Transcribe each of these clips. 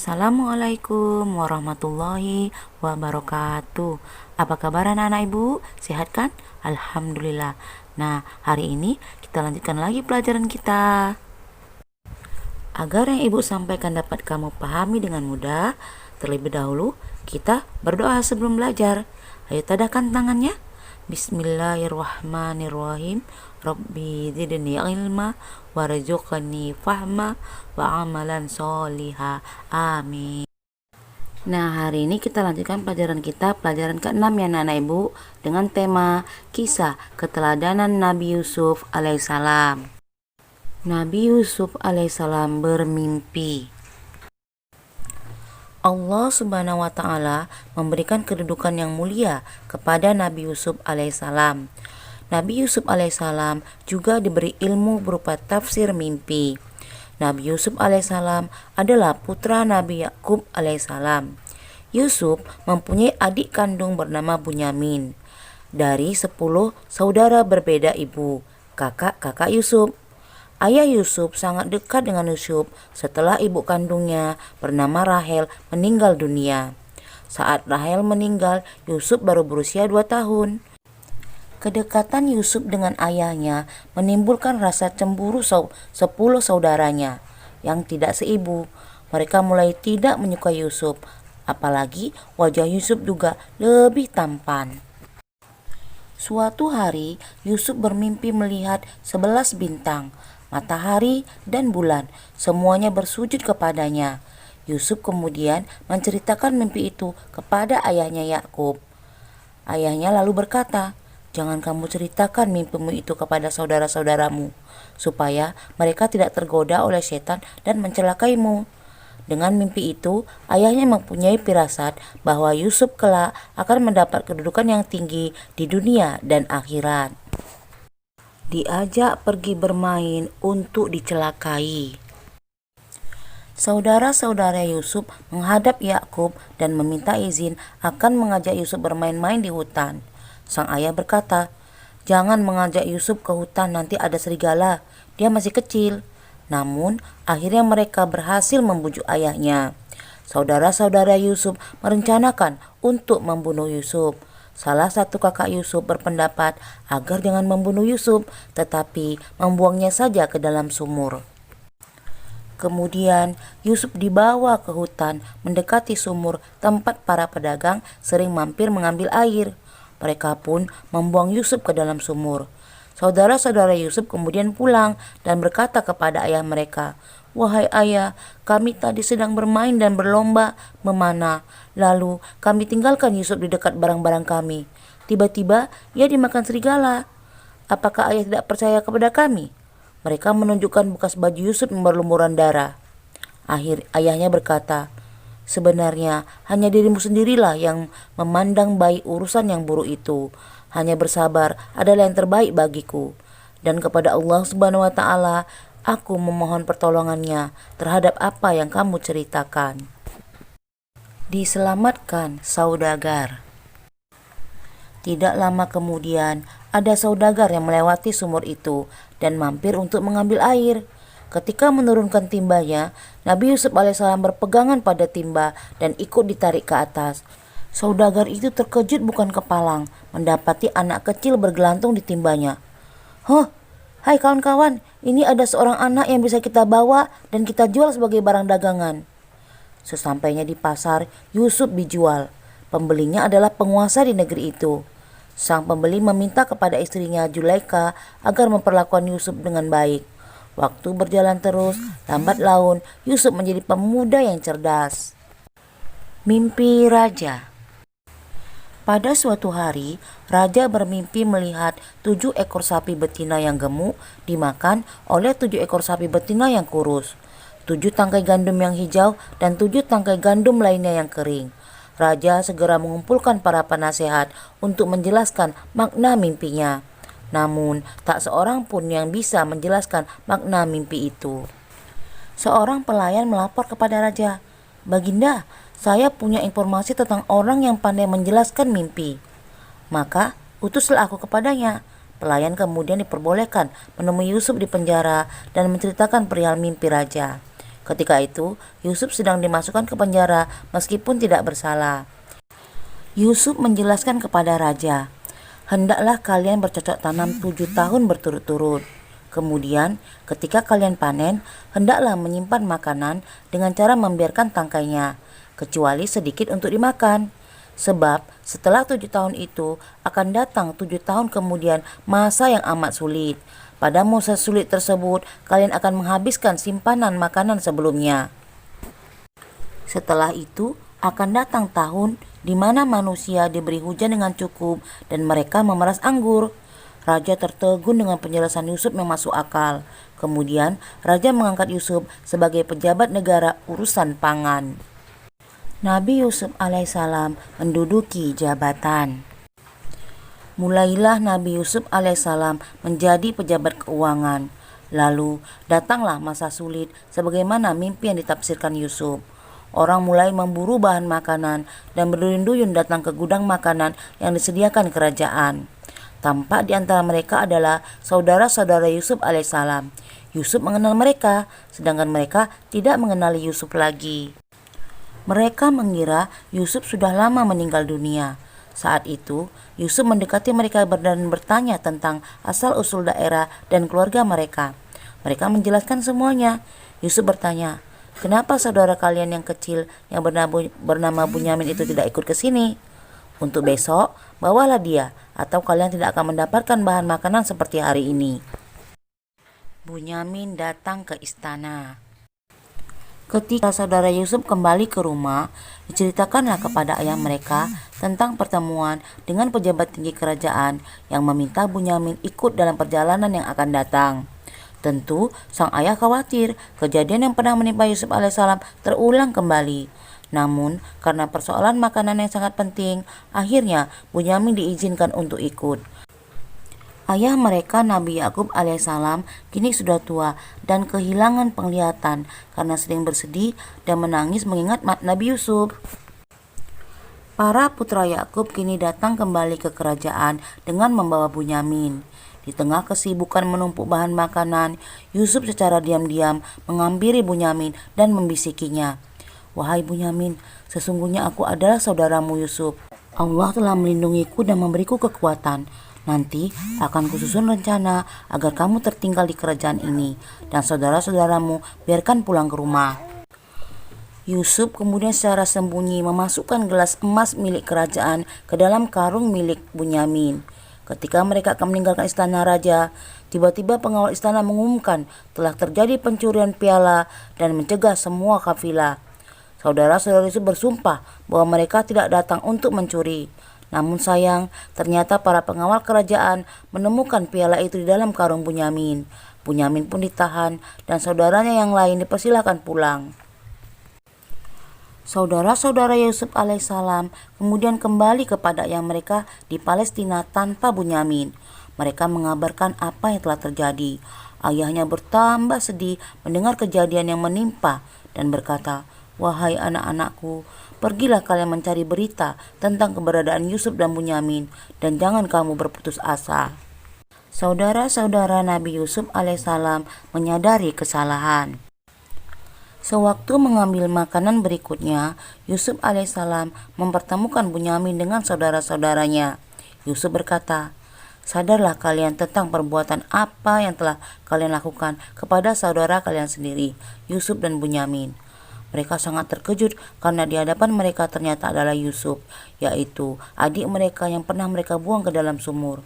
Assalamualaikum warahmatullahi wabarakatuh. Apa kabar anak-anak ibu? Sehat kan? Alhamdulillah. Nah, hari ini kita lanjutkan lagi pelajaran kita. Agar yang ibu sampaikan dapat kamu pahami dengan mudah, terlebih dahulu kita berdoa sebelum belajar. Ayo tadahkan tangannya. Bismillahirrahmanirrahim. Rabbi zidni ilma warzuqni fahma wa amalan soliha. Amin. Nah, hari ini kita lanjutkan pelajaran kita, pelajaran ke-6 ya anak-anak ibu, dengan tema kisah keteladanan Nabi Yusuf alaihissalam. Nabi Yusuf alaihissalam bermimpi. Allah subhanahu wa ta'ala memberikan kedudukan yang mulia kepada Nabi Yusuf alaihissalam. Nabi Yusuf alaihissalam juga diberi ilmu berupa tafsir mimpi. Nabi Yusuf alaihissalam adalah putra Nabi Yakub alaihissalam. Yusuf mempunyai adik kandung bernama Bunyamin. Dari 10 saudara berbeda ibu, kakak-kakak Yusuf. Ayah Yusuf sangat dekat dengan Yusuf setelah ibu kandungnya bernama Rahel meninggal dunia. Saat Rahel meninggal, Yusuf baru berusia 2 tahun. Kedekatan Yusuf dengan ayahnya menimbulkan rasa cemburu 10 saudaranya yang tidak seibu. Mereka mulai tidak menyukai Yusuf, apalagi wajah Yusuf juga lebih tampan. Suatu hari Yusuf bermimpi melihat 11 bintang, matahari dan bulan, semuanya bersujud kepadanya. Yusuf kemudian menceritakan mimpi itu kepada ayahnya Yakub. Ayahnya lalu berkata, "Jangan kamu ceritakan mimpimu itu kepada saudara-saudaramu, supaya mereka tidak tergoda oleh setan dan mencelakaimu." Dengan mimpi itu, ayahnya mempunyai firasat bahwa Yusuf kelak akan mendapat kedudukan yang tinggi di dunia dan akhirat. Diajak pergi bermain untuk dicelakai. Saudara-saudara Yusuf menghadap Yakub dan meminta izin akan mengajak Yusuf bermain-main di hutan. Sang ayah berkata, "Jangan mengajak Yusuf ke hutan, nanti ada serigala, dia masih kecil." Namun, akhirnya mereka berhasil membujuk ayahnya. Saudara-saudara Yusuf merencanakan untuk membunuh Yusuf. Salah satu kakak Yusuf berpendapat agar jangan membunuh Yusuf, tetapi membuangnya saja ke dalam sumur. Kemudian Yusuf dibawa ke hutan mendekati sumur tempat para pedagang sering mampir mengambil air. Mereka pun membuang Yusuf ke dalam sumur. Saudara-saudara Yusuf kemudian pulang dan berkata kepada ayah mereka, "Wahai ayah, kami tadi sedang bermain dan berlomba memanah. Lalu kami tinggalkan Yusuf di dekat barang-barang kami. Tiba-tiba ia dimakan serigala. Apakah ayah tidak percaya kepada kami?" Mereka menunjukkan bekas baju Yusuf yang berlumuran darah. Ayahnya berkata, "Sebenarnya hanya dirimu sendirilah yang memandang baik urusan yang buruk itu. Hanya bersabar adalah yang terbaik bagiku. Dan kepada Allah subhanahu wa ta'ala aku memohon pertolongannya terhadap apa yang kamu ceritakan." Diselamatkan saudagar. Tidak lama kemudian ada saudagar yang melewati sumur itu dan mampir untuk mengambil air. Ketika menurunkan timbanya, Nabi Yusuf alaihissalam berpegangan pada timba dan ikut ditarik ke atas. Saudagar itu terkejut bukan kepalang mendapati anak kecil bergelantung di timbanya. "Huh, hai kawan-kawan, ini ada seorang anak yang bisa kita bawa dan kita jual sebagai barang dagangan." Sesampainya di pasar, Yusuf dijual. Pembelinya adalah penguasa di negeri itu. Sang pembeli meminta kepada istrinya Zulaikha agar memperlakukan Yusuf dengan baik. Waktu berjalan terus, lambat laun Yusuf menjadi pemuda yang cerdas. Mimpi raja. Pada suatu hari, raja bermimpi melihat 7 ekor sapi betina yang gemuk dimakan oleh 7 ekor sapi betina yang kurus, 7 tangkai gandum yang hijau dan 7 tangkai gandum lainnya yang kering. Raja segera mengumpulkan para penasehat untuk menjelaskan makna mimpinya. Namun, tak seorang pun yang bisa menjelaskan makna mimpi itu. Seorang pelayan melapor kepada raja, "Baginda, saya punya informasi tentang orang yang pandai menjelaskan mimpi." "Maka, utuslah aku kepadanya." Pelayan kemudian diperbolehkan menemui Yusuf di penjara dan menceritakan perihal mimpi raja. Ketika itu, Yusuf sedang dimasukkan ke penjara meskipun tidak bersalah. Yusuf menjelaskan kepada raja, "Hendaklah kalian bercocok tanam 7 tahun berturut-turut. Kemudian, ketika kalian panen, hendaklah menyimpan makanan dengan cara membiarkan tangkainya, kecuali sedikit untuk dimakan. Sebab setelah 7 tahun itu akan datang 7 tahun kemudian masa yang amat sulit. Pada masa sulit tersebut, kalian akan menghabiskan simpanan makanan sebelumnya. Setelah itu akan datang tahun di mana manusia diberi hujan dengan cukup dan mereka memeras anggur." Raja tertegun dengan penjelasan Yusuf yang masuk akal. Kemudian raja mengangkat Yusuf sebagai pejabat negara urusan pangan. Nabi Yusuf alaihissalam menduduki jabatan. Mulailah Nabi Yusuf alaihissalam menjadi pejabat keuangan. Lalu datanglah masa sulit sebagaimana mimpi yang ditafsirkan Yusuf. Orang mulai memburu bahan makanan dan berduyun-duyun datang ke gudang makanan yang disediakan kerajaan. Tampak di antara mereka adalah saudara-saudara Yusuf alaihissalam. Yusuf mengenal mereka, sedangkan mereka tidak mengenali Yusuf lagi. Mereka mengira Yusuf sudah lama meninggal dunia. Saat itu, Yusuf mendekati mereka dan bertanya tentang asal-usul daerah dan keluarga mereka. Mereka menjelaskan semuanya. Yusuf bertanya, "Kenapa saudara kalian yang kecil yang bernama Bunyamin itu tidak ikut ke sini? Untuk besok, bawalah dia, atau kalian tidak akan mendapatkan bahan makanan seperti hari ini." Bunyamin datang ke istana. Ketika saudara Yusuf kembali ke rumah, diceritakanlah kepada ayah mereka tentang pertemuan dengan pejabat tinggi kerajaan yang meminta Bunyamin ikut dalam perjalanan yang akan datang. Tentu sang ayah khawatir kejadian yang pernah menimpa Yusuf alaihissalam terulang kembali. Namun karena persoalan makanan yang sangat penting, akhirnya Bunyamin diizinkan untuk ikut. Ayah mereka Nabi Yakub alaihissalam kini sudah tua dan kehilangan penglihatan karena sering bersedih dan menangis mengingat Nabi Yusuf. Para putra Yakub kini datang kembali ke kerajaan dengan membawa Bunyamin. Di tengah kesibukan menumpuk bahan makanan, Yusuf secara diam-diam menghampiri Bunyamin dan membisikinya, "Wahai Bunyamin, sesungguhnya aku adalah saudaramu Yusuf. Allah telah melindungiku dan memberiku kekuatan. Nanti akan kususun rencana agar kamu tertinggal di kerajaan ini dan saudara-saudaramu biarkan pulang ke rumah." Yusuf kemudian secara sembunyi memasukkan gelas emas milik kerajaan ke dalam karung milik Bunyamin. Ketika mereka akan meninggalkan istana raja, tiba-tiba pengawal istana mengumumkan telah terjadi pencurian piala dan mencegah semua kafilah. Saudara-saudara Yusuf bersumpah bahwa mereka tidak datang untuk mencuri. Namun sayang, ternyata para pengawal kerajaan menemukan piala itu di dalam karung Bunyamin. Bunyamin pun ditahan dan saudaranya yang lain dipersilakan pulang. Saudara-saudara Yusuf alaihissalam kemudian kembali kepada ayah mereka di Palestina tanpa Bunyamin. Mereka mengabarkan apa yang telah terjadi. Ayahnya bertambah sedih mendengar kejadian yang menimpa dan berkata, "Wahai anak-anakku, pergilah kalian mencari berita tentang keberadaan Yusuf dan Bunyamin dan jangan kamu berputus asa." Saudara-saudara Nabi Yusuf alaihissalam menyadari kesalahan. Sewaktu mengambil makanan berikutnya, Yusuf alaihissalam mempertemukan Bunyamin dengan saudara-saudaranya. Yusuf berkata, "Sadarlah kalian tentang perbuatan apa yang telah kalian lakukan kepada saudara kalian sendiri, Yusuf dan Bunyamin." Mereka sangat terkejut karena di hadapan mereka ternyata adalah Yusuf, yaitu adik mereka yang pernah mereka buang ke dalam sumur.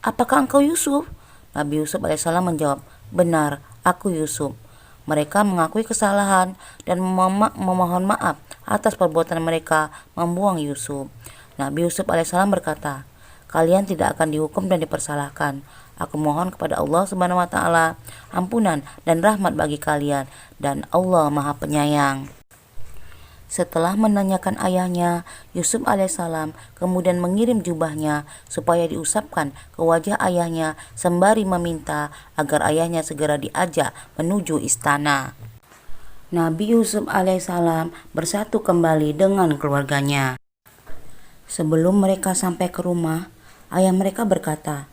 "Apakah engkau Yusuf?" Nabi Yusuf alaihissalam menjawab, "Benar, aku Yusuf." Mereka mengakui kesalahan dan memohon maaf atas perbuatan mereka membuang Yusuf. Nabi Yusuf alaihissalam berkata, "Kalian tidak akan dihukum dan dipersalahkan. Aku mohon kepada Allah Subhanahu wa taala ampunan dan rahmat bagi kalian dan Allah Maha Penyayang." Setelah menanyakan ayahnya, Yusuf alaihissalam kemudian mengirim jubahnya supaya diusapkan ke wajah ayahnya sembari meminta agar ayahnya segera diajak menuju istana. Nabi Yusuf alaihissalam bersatu kembali dengan keluarganya. Sebelum mereka sampai ke rumah, ayah mereka berkata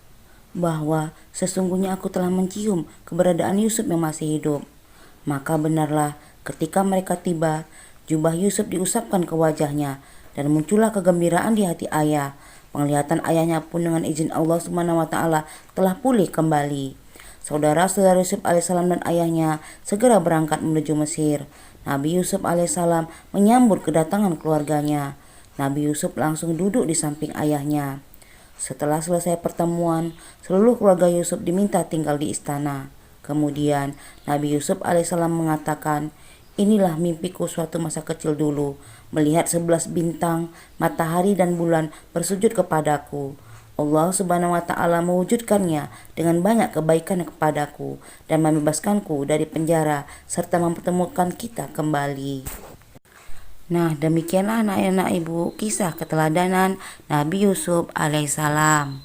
bahwa sesungguhnya aku telah mencium keberadaan Yusuf yang masih hidup. Maka benarlah Ketika mereka tiba, jubah Yusuf diusapkan ke wajahnya dan muncullah kegembiraan di hati ayah. Penglihatan ayahnya pun dengan izin Allah Subhanahu wa taala telah pulih kembali. Saudara-saudara Yusuf alaihissalam dan ayahnya segera berangkat menuju Mesir. Nabi Yusuf alaihissalam menyambut kedatangan keluarganya. Nabi Yusuf langsung duduk di samping ayahnya. Setelah selesai pertemuan, seluruh keluarga Yusuf diminta tinggal di istana. Kemudian Nabi Yusuf alaihissalam mengatakan, "Inilah mimpiku suatu masa kecil dulu, melihat 11 bintang, matahari dan bulan bersujud kepadaku. Allah Subhanahu wa taala mewujudkannya dengan banyak kebaikan kepadaku dan membebaskanku dari penjara serta mempertemukan kita kembali." Nah, demikianlah anak-anak ibu kisah keteladanan Nabi Yusuf alaihissalam.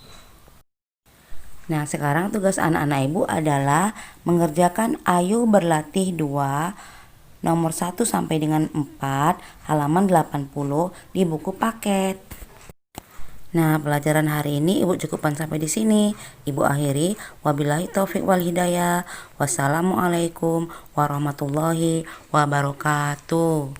Nah, sekarang tugas anak-anak ibu adalah mengerjakan Ayo Berlatih 2 nomor 1 sampai dengan 4 halaman 80 di buku paket. Nah, pelajaran hari ini ibu cukupkan sampai di sini. Ibu akhiri, wabillahi taufik wal hidayah. Wassalamualaikum warahmatullahi wabarakatuh.